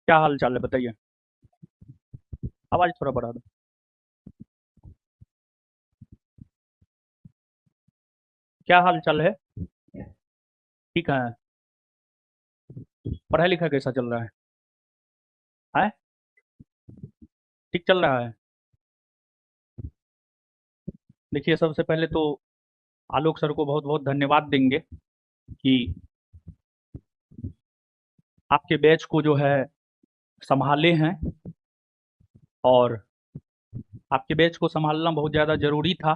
क्या हाल चाल है बताइए। आवाज थोड़ा बढ़ा दो। क्या हाल चाल है। ठीक है। पढ़ाई लिखाई कैसा चल रहा है। ठीक चल रहा है। देखिए, सबसे पहले तो आलोक सर को बहुत बहुत धन्यवाद देंगे कि आपके बैच को जो है संभाले हैं। और आपके बैच को संभालना बहुत ज़्यादा ज़रूरी था,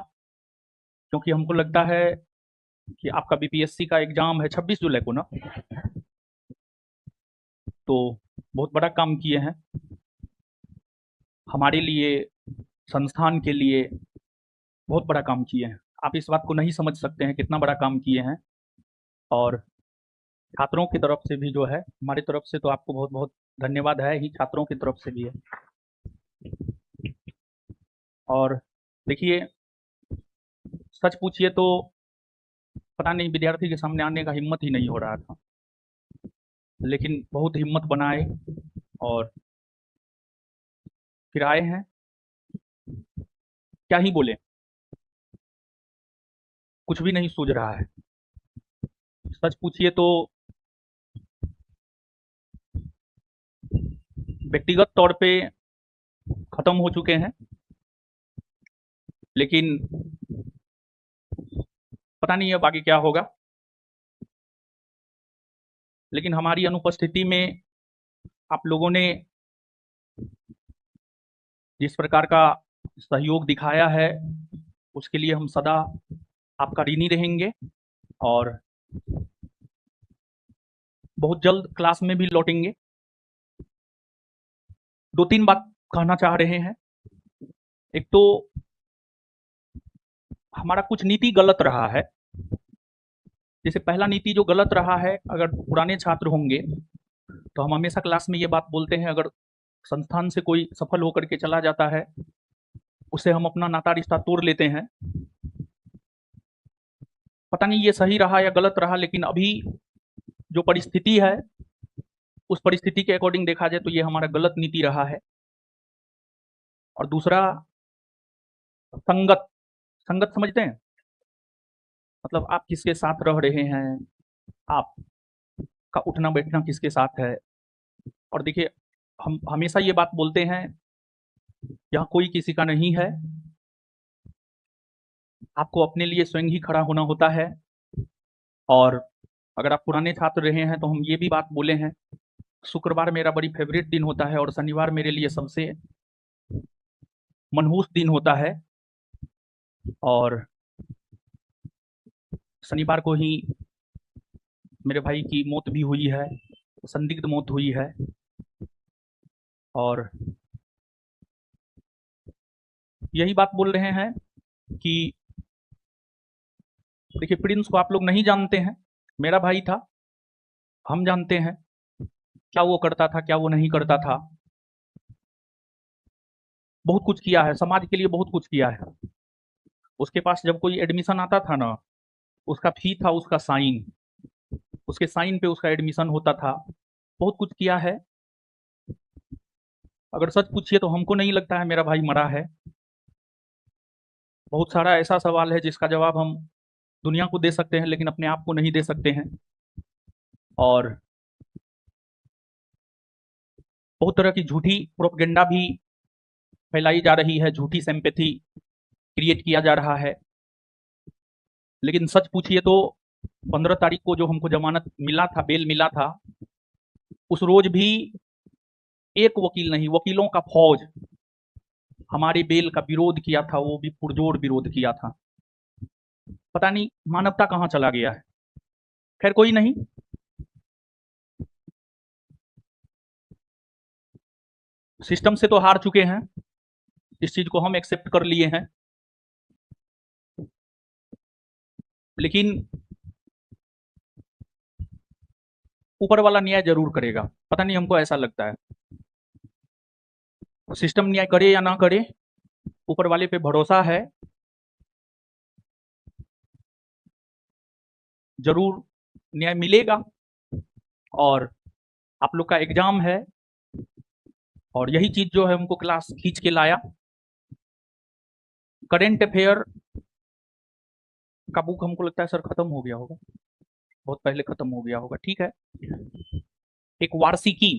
क्योंकि हमको लगता है कि आपका बीपीएससी का एग्ज़ाम है 26 जुलाई को ना। तो बहुत बड़ा काम किए हैं हमारे लिए, संस्थान के लिए। बहुत बड़ा काम किए हैं। आप इस बात को नहीं समझ सकते हैं कितना बड़ा काम किए हैं। और छात्रों की तरफ से भी जो है, हमारी तरफ से तो आपको बहुत बहुत धन्यवाद है ही, छात्रों की तरफ से भी है। और देखिए, सच पूछिए तो पता नहीं विद्यार्थी के सामने आने का हिम्मत ही नहीं हो रहा था, लेकिन बहुत हिम्मत बनाए और फिर आए हैं। क्या ही बोले, कुछ भी नहीं सूझ रहा है। सच पूछिए तो व्यक्तिगत तौर पे खत्म हो चुके हैं, लेकिन पता नहीं अब आगे क्या होगा। लेकिन हमारी अनुपस्थिति में आप लोगों ने जिस प्रकार का सहयोग दिखाया है, उसके लिए हम सदा आपका ऋणी रहेंगे। और बहुत जल्द क्लास में भी लौटेंगे। दो तीन बात कहना चाह रहे हैं। एक तो हमारा कुछ नीति गलत रहा है। जैसे पहला नीति जो गलत रहा है, अगर पुराने छात्र होंगे तो हम हमेशा क्लास में ये बात बोलते हैं, अगर संस्थान से कोई सफल होकर के चला जाता है, उससे हम अपना नाता रिश्ता तोड़ लेते हैं। पता नहीं ये सही रहा या गलत रहा, लेकिन अभी जो परिस्थिति है, उस परिस्थिति के अकॉर्डिंग देखा जाए तो ये हमारा गलत नीति रहा है। और दूसरा, संगत। संगत समझते हैं, मतलब आप किसके साथ रह रहे हैं, आपका उठना बैठना किसके साथ है। और देखिए, हम हमेशा ये बात बोलते हैं, यहाँ कोई किसी का नहीं है। आपको अपने लिए स्वयं ही खड़ा होना होता है। और अगर आप पुराने छात्र रहे हैं तो हम ये भी बात बोले हैं, शुक्रवार मेरा बड़ी फेवरेट दिन होता है और शनिवार मेरे लिए सबसे मनहूस दिन होता है। और शनिवार को ही मेरे भाई की मौत भी हुई है, संदिग्ध मौत हुई है। और यही बात बोल रहे हैं कि देखिए, प्रिंस को आप लोग नहीं जानते हैं, मेरा भाई था। हम जानते हैं क्या वो करता था, क्या वो नहीं करता था। बहुत कुछ किया है समाज के लिए, बहुत कुछ किया है। उसके पास जब कोई एडमिशन आता था ना, उसका फी था उसका साइन, उसके साइन पे उसका एडमिशन होता था। बहुत कुछ किया है। अगर सच पूछिए तो हमको नहीं लगता है मेरा भाई मरा है। बहुत सारा ऐसा सवाल है जिसका जवाब हम दुनिया को दे सकते हैं, लेकिन अपने आप को नहीं दे सकते हैं। और बहुत तरह की झूठी प्रोपगेंडा भी फैलाई जा रही है, झूठी सिंपैथी क्रिएट किया जा रहा है। लेकिन सच पूछिए तो 15 तारीख को जो हमको जमानत मिला था, बेल मिला था, उस रोज भी एक वकील नहीं, वकीलों का फौज हमारे बेल का विरोध किया था, वो भी पुरजोर विरोध किया था। पता नहीं मानवता कहाँ चला गया है। खैर कोई नहीं, सिस्टम से तो हार चुके हैं, इस चीज को हम एक्सेप्ट कर लिए हैं। लेकिन ऊपर वाला न्याय जरूर करेगा, पता नहीं, हमको ऐसा लगता है। सिस्टम न्याय करे या ना करे, ऊपर वाले पे भरोसा है, जरूर न्याय मिलेगा। और आप लोग का एग्जाम है, और यही चीज जो है हमको क्लास खींच के लाया। करेंट अफेयर का बुक हमको लगता है सर खत्म हो गया होगा, बहुत पहले खत्म हो गया होगा, ठीक है। एक वार्षिकी,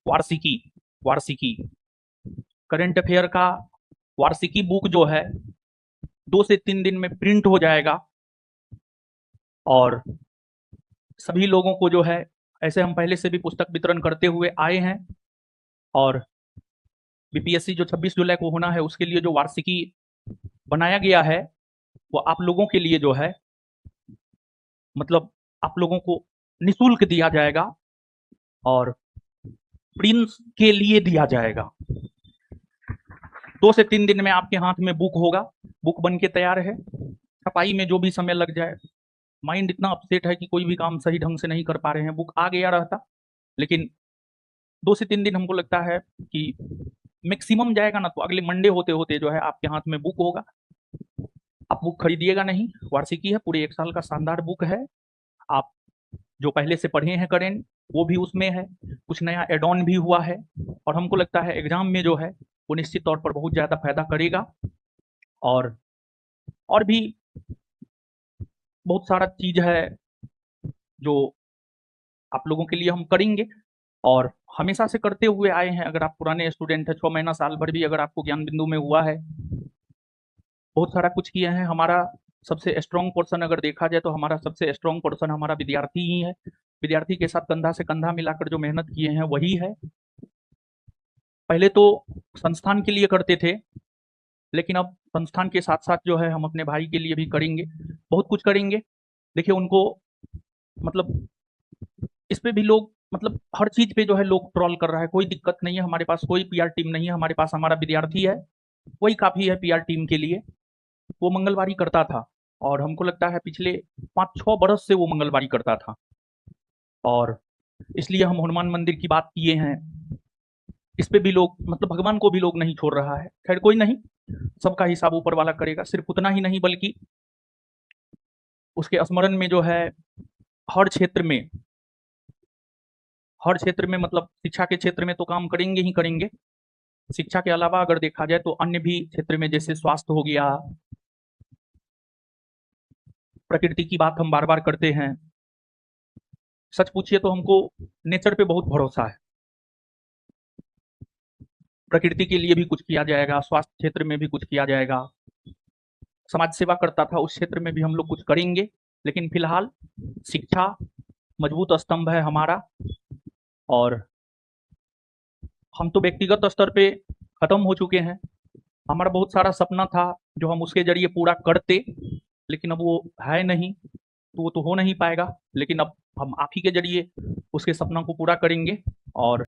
वार्षिकी वार्षिकी करंट अफेयर का वार्षिकी बुक जो है 2 से 3 दिन में प्रिंट हो जाएगा। और सभी लोगों को जो है, ऐसे हम पहले से भी पुस्तक वितरण करते हुए आए हैं, और बीपीएससी जो 26 जुलाई को होना है उसके लिए जो वार्षिकी बनाया गया है वो आप लोगों के लिए जो है, मतलब आप लोगों को निःशुल्क दिया जाएगा और प्रिंस के लिए दिया जाएगा। 2 से 3 दिन में आपके हाथ में बुक होगा, बुक बन के तैयार है। छपाई में जो भी समय लग जाए, माइंड इतना अपसेट है कि कोई भी काम सही ढंग से नहीं कर पा रहे हैं, बुक आ गया रहता, लेकिन 2 से 3 दिन हमको लगता है कि मैक्सिमम जाएगा ना, तो अगले मंडे होते होते जो है आपके हाथ में बुक होगा। आप बुक खरीदिएगा नहीं, वार्षिकी है, पूरे 1 साल का शानदार बुक है। आप जो पहले से पढ़े हैं करेंट वो भी उसमें है, कुछ नया एड ऑन भी हुआ है, और हमको लगता है एग्जाम में जो है वो निश्चित तौर पर बहुत ज़्यादा फायदा करेगा। और भी बहुत सारा चीज है जो आप लोगों के लिए हम करेंगे, और हमेशा से करते हुए आए हैं। अगर आप पुराने स्टूडेंट हैं, 6 महीना साल भर भी अगर आपको ज्ञान बिंदु में हुआ है, बहुत सारा कुछ किए हैं। हमारा सबसे स्ट्रॉन्ग पोर्सन अगर देखा जाए तो हमारा सबसे स्ट्रॉन्ग पोर्सन हमारा विद्यार्थी ही है। विद्यार्थी के साथ कंधा से कंधा मिलाकर जो मेहनत किए हैं वही है। पहले तो संस्थान के लिए करते थे, लेकिन अब संस्थान के साथ साथ जो है हम अपने भाई के लिए भी करेंगे, बहुत कुछ करेंगे। देखिए उनको, मतलब इस पे भी लोग, मतलब हर चीज पे जो है लोग ट्रोल कर रहा है, कोई दिक्कत नहीं है, हमारे पास कोई पीआर टीम नहीं है, हमारे पास हमारा विद्यार्थी है, वही काफी है पीआर टीम के लिए। वो मंगलवारी करता था, और हमको लगता है पिछले 5-6 बरस से वो मंगलवारी करता था, और इसलिए हम हनुमान मंदिर की बात किए हैं। इस पे भी लोग, मतलब भगवान को भी लोग नहीं छोड़ रहा है। खैर कोई नहीं, सबका हिसाब ऊपर वाला करेगा। सिर्फ उतना ही नहीं बल्कि उसके स्मरण में जो है हर क्षेत्र में, हर क्षेत्र में, मतलब शिक्षा के क्षेत्र में तो काम करेंगे ही करेंगे। शिक्षा के अलावा अगर देखा जाए तो अन्य भी क्षेत्र में, जैसे स्वास्थ्य हो गया, प्रकृति की बात हम बार बार करते हैं। सच पूछिए तो हमको नेचर पे बहुत भरोसा है। प्रकृति के लिए भी कुछ किया जाएगा, स्वास्थ्य क्षेत्र में भी कुछ किया जाएगा, समाज सेवा करता था उस क्षेत्र में भी हम लोग कुछ करेंगे। लेकिन फिलहाल शिक्षा मजबूत स्तंभ है हमारा, और हम तो व्यक्तिगत स्तर पे खत्म हो चुके हैं। हमारा बहुत सारा सपना था जो हम उसके जरिए पूरा करते, लेकिन अब वो है नहीं, तो वो तो हो नहीं पाएगा। लेकिन अब हम आप ही के जरिए उसके सपना को पूरा करेंगे। और